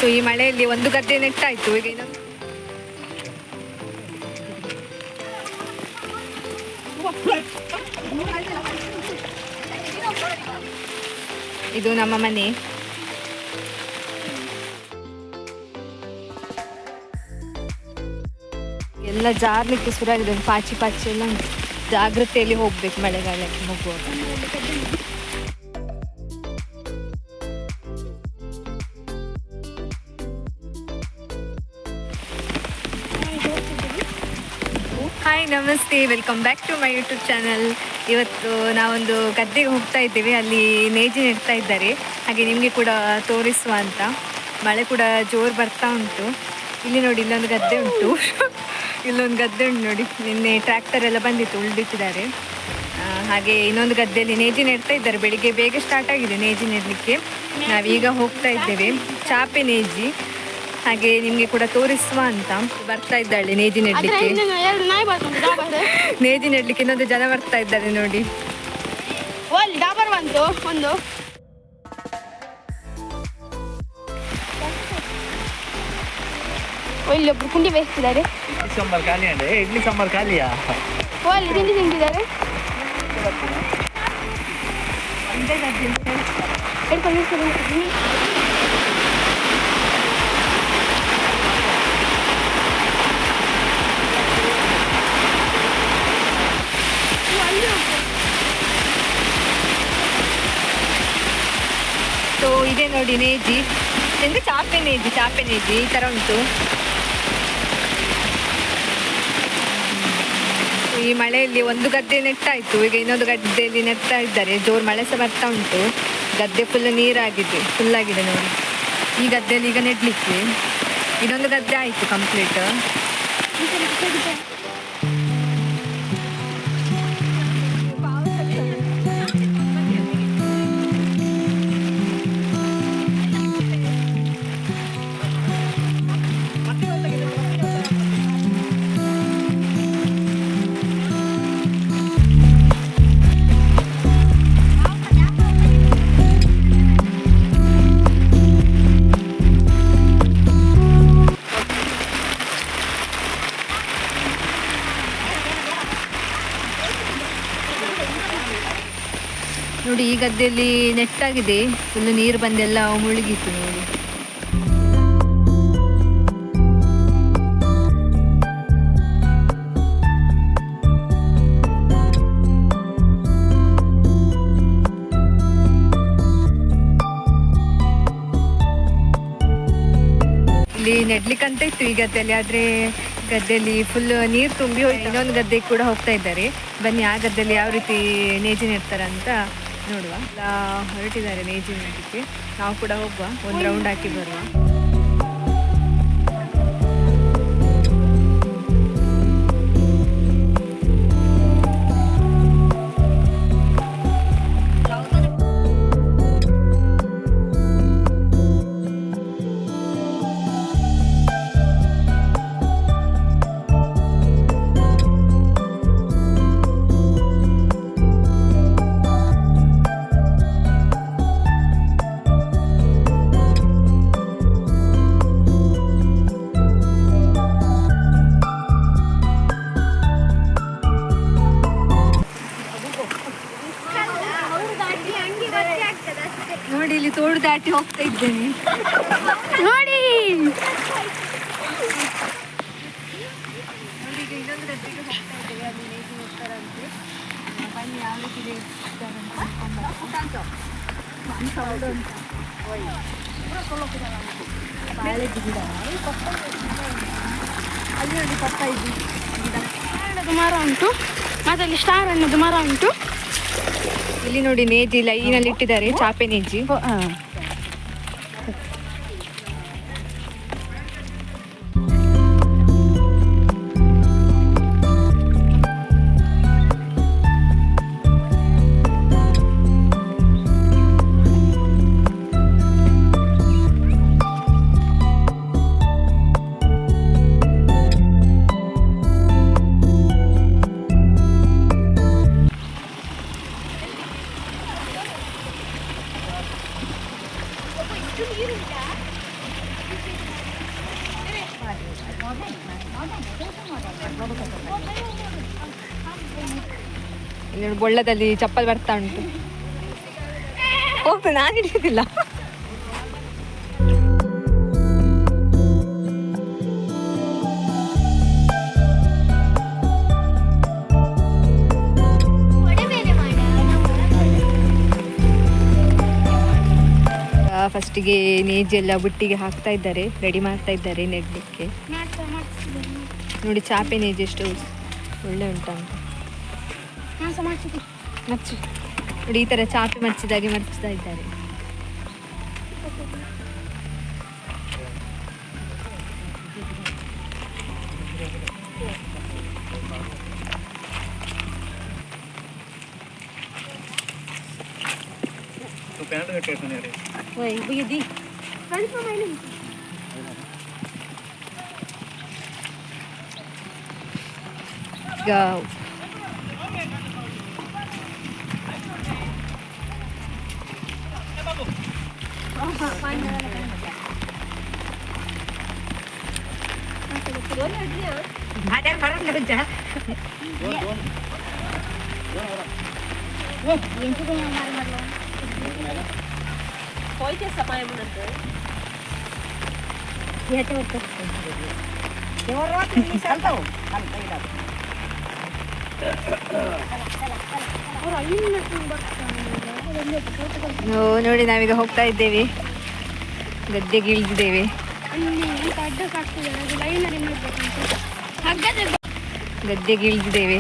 So ಈ ಮಳೆಯಲ್ಲಿ ಒಂದು ಗದ್ದೆ ನೆಟ್ಟಾಯ್ತು. ಈಗ ಇನ್ನೊಂದು ಇದು ನಮ್ಮ ಮನೆ. ಎಲ್ಲ ಜಾರ್ಲಿಕ್ಕೆ ಶುರುವಾಗಿದೆ, ಪಾಚಿ ಪಾಚಿ ಎಲ್ಲ ಉಂಟು. ಜಾಗ್ರತೆಯಲ್ಲಿ ಹೋಗ್ಬೇಕು ಮಳೆಗಾಲಕ್ಕೆ ಹೋಗುವಾಗ. ಹಾಯ್ ನಮಸ್ತೆ, welcome back to my YouTube channel. ಇವತ್ತು ನಾವೊಂದು ಗದ್ದೆಗೆ ಹೋಗ್ತಾ ಇದ್ದೇವೆ, ಅಲ್ಲಿ ನೇಜಿ ನೆಡ್ತಾ ಇದ್ದಾರೆ. ಹಾಗೆ ನಿಮಗೆ ಕೂಡ ತೋರಿಸುವ ಅಂತ. ಮಳೆ ಕೂಡ ಜೋರು ಬರ್ತಾ ಉಂಟು. ಇಲ್ಲಿ ನೋಡಿ, ಇಲ್ಲೊಂದು ಗದ್ದೆ ಉಂಟು. ಇಲ್ಲೊಂದು ಗದ್ದೆ ಉಂಟು ನೋಡಿ, ನಿನ್ನೆ ಟ್ರ್ಯಾಕ್ಟರ್ ಎಲ್ಲ ಬಂದಿತ್ತು, ಉಳಿದಿಟ್ಟಿದ್ದಾರೆ. ಹಾಗೆ ಇನ್ನೊಂದು ಗದ್ದೆಯಲ್ಲಿ ನೇಜಿ ನೆಡ್ತಾ ಇದ್ದಾರೆ. ಬೆಳಿಗ್ಗೆ ಬೇಗ ಸ್ಟಾರ್ಟ್ ಆಗಿದೆ ನೇಜಿ ನೆಡಲಿಕ್ಕೆ. ನಾವೀಗ ಹೋಗ್ತಾ ಇದ್ದೇವೆ, ಚಾಪೆ ನೇಜಿ. ಹಾಗೆ ನಿಮಗೆ ಕೂಡ ತೋರಿಸುವ ಅಂತ. ಬರ್ತಾ ಇದ್ದಾಳೆ ನೇಜಿ ನೆಡ್ಲಿಕ್ಕೆ. ನೇಜಿ ನೆಡ್ಲಿಕ್ಕೆ ಇನ್ನೊಂದು ಜನ ಬರ್ತಾ ಇದ್ದಾರೆ ನೋಡಿ. ಇಲ್ಲೊಬ್ರು ಕುಂಡಿ ಬೇಯಿಸ್ತಿದ್ದಾರೆ. ಇಡ್ಲಿ ಸಾಂಬಾರ್ ಖಾಲಿಯಾ? ಅಲ್ಲಿ ತಿಂಡಿ ತಿಂತಿದ್ದಾರೆ. ಸೊ ಇದೆ ನೋಡಿ ನೇಜಿ, ಎಂದ್ರೆ ಚಾಪೆ ನೇಜಿ ಈ ಥರ ಉಂಟು. ಈ ಮಳೆಯಲ್ಲಿ ಒಂದು ಗದ್ದೆ ನೆಟ್ಟಾಯ್ತು. ಈಗ ಇನ್ನೊಂದು ಗದ್ದೆಯಲ್ಲಿ ನೆಡ್ತಾ ಇದ್ದಾರೆ. ಜೋರು ಮಳೆ ಸಹ ಬರ್ತಾ ಉಂಟು. ಗದ್ದೆ ಫುಲ್ಲಾಗಿದೆ ನೋಡಿ. ಈ ಗದ್ದೆಯಲ್ಲಿ ಈಗ ನೆಡ್ಲಿಕ್ಕೆ ಇನ್ನೊಂದು ಗದ್ದೆ ಆಯಿತು ಕಂಪ್ಲೀಟ್. ನೋಡಿ, ಈ ಗದ್ದೆಯಲ್ಲಿ ನೆಟ್ಟಾಗಿದೆ. ಫುಲ್ ನೀರು ಬಂದೆಲ್ಲ ಮುಳುಗಿತ್ತು ನೋಡಿ. ಇಲ್ಲಿ ನೆಡ್ಲಿಕ್ಕಂತ ಇತ್ತು ಈ ಗದ್ದೆಯಲ್ಲಿ, ಆದರೆ ಗದ್ದೆಯಲ್ಲಿ ಫುಲ್ ನೀರು ತುಂಬಿ ಹೋಯ್ತು. ಇನ್ನೊಂದು ಗದ್ದೆಗೆ ಕೂಡ ಹೋಗ್ತಾ ಇದ್ದಾರೆ. ಬನ್ನಿ, ಆ ಗದ್ದೆಯಲ್ಲಿ ಯಾವ ರೀತಿ ನೇಜಿ ನೆಡ್ತಾರೆ ಅಂತ ನೋಡುವ. ಎಲ್ಲ ಹೊರಟಿದ್ದಾರೆ ನೇಜಿ ನೆಡಲಿಕ್ಕೆ. ನಾವು ಕೂಡ ಹೋಗುವ, ಒಂದು ರೌಂಡ್ ಹಾಕಿ ಬರುವ. ನೋಡಿ, ಇಲ್ಲಿ ತೋಡು ದಾಟಿ ಹೋಗ್ತಾ ಇದ್ದೇನೆ ನೋಡಿ. ಈಗ ಇನ್ನೊಂದು ಗದ್ದೆಗೆ ಹೋಗ್ತಾ ಇದ್ದೇವೆ, ಅಲ್ಲಿ ನೇಜಿ ನೆಡ್ತಾರಂತೆ. ಬನ್ನಿ, ಯಾವ ರೀತಿ ಬಾಳೆ ಗಿಡ, ಅಲ್ಲಿ ನೋಡಿ ಪಪ್ಪಾಯಿ ಗಿಡ, ಮರ ಉಂಟು. ಮತ್ತೆ ಅಲ್ಲಿ ಸ್ಟಾರ್ ಅನ್ನೋದು ಮರ ಉಂಟು. ಇಲ್ಲಿ ನೋಡಿ ನೇಜಿ ಲೈನಲ್ಲಿ ಇಟ್ಟಿದ್ದಾರೆ, ಚಾಪೆ ನೇಜಿ. ಇಲ್ಲಿ ನೋಡಿ ಬೊಳ್ಳದಲ್ಲಿ ಚಪ್ಪಲ್ ಬರ್ತಾ ಉಂಟು. ಹೋಗ್ತು, ನಾನು ಹಿಡಿಯೋದಿಲ್ಲ. ಫಸ್ಟಿಗೆ ನೇಜಿ ಎಲ್ಲ ಬುಟ್ಟಿಗೆ ಹಾಕ್ತಾ ಇದ್ದಾರೆ, ರೆಡಿ ಮಾಡ್ತಾ ಇದ್ದಾರೆ ನೆಡಲಿಕ್ಕೆ. ನೋಡಿ ಚಾಪೆ ನೇಜಿ ಎಷ್ಟು ಒಳ್ಳೆ ಉಂಟಂತ. ಮಚ್ಚು ನೋಡಿ, ಈ ಥರ ಚಾಪೆ ಮಚ್ಚಿದಾಗೆ ಮಚ್ಚಿತಾ ಇದ್ದಾರೆ. ಈಗ ನೋಡಿ ನಾವೀಗ ಹೋಗ್ತಾ ಇದ್ದೇವೆ, ಗದ್ದೆಗೆ ಇಳಿದಿದ್ದೇವೆ. ಗದ್ದೆಗೆ ಇಳಿದಿದ್ದೇವೆ.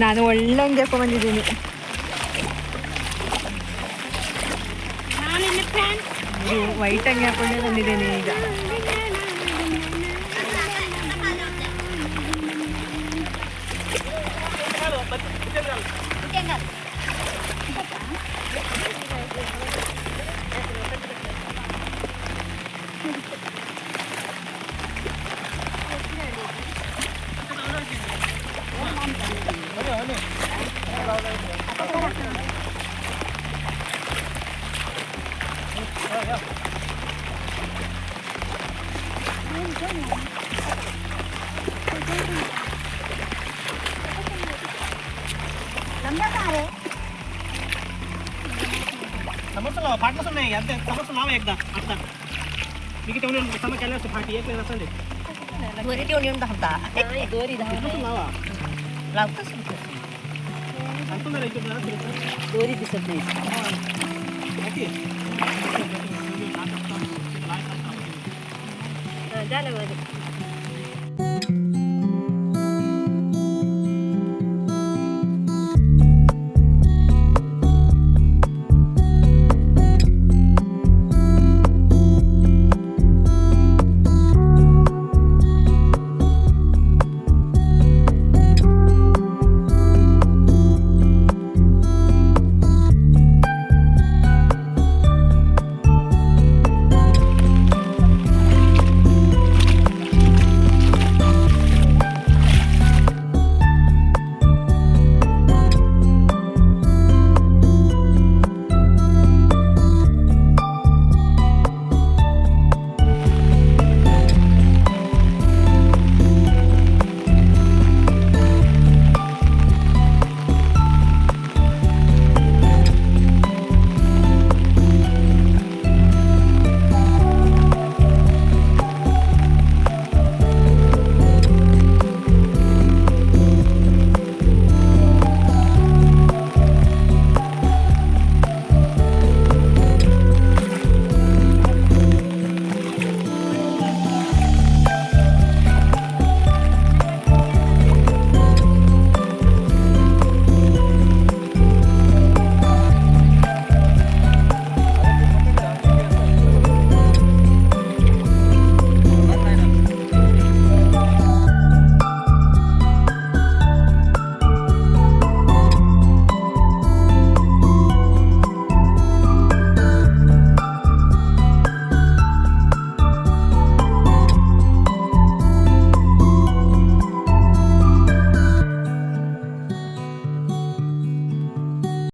ನಾನು ಒಳ್ಳೆ ಅಂಗಿ ಹಾಕೊಂಡ್ ಬಂದಿದ್ದೀನಿ. ವೈಟ್ ಅಂಗಿ ಹಾಕೊಂಡೇ ಬಂದಿದ್ದೇನೆ ಈಗ. समोसा फाटलं नाही आता समोसा लावा एकदा आता मी किती म्हणून समोसा केला असतो फाटी एक वेळा सांगे दोरी ठेवून येऊन धावता दोरी लावा लावताच सांगतो ना इथे दोरी दिसत नाही झालं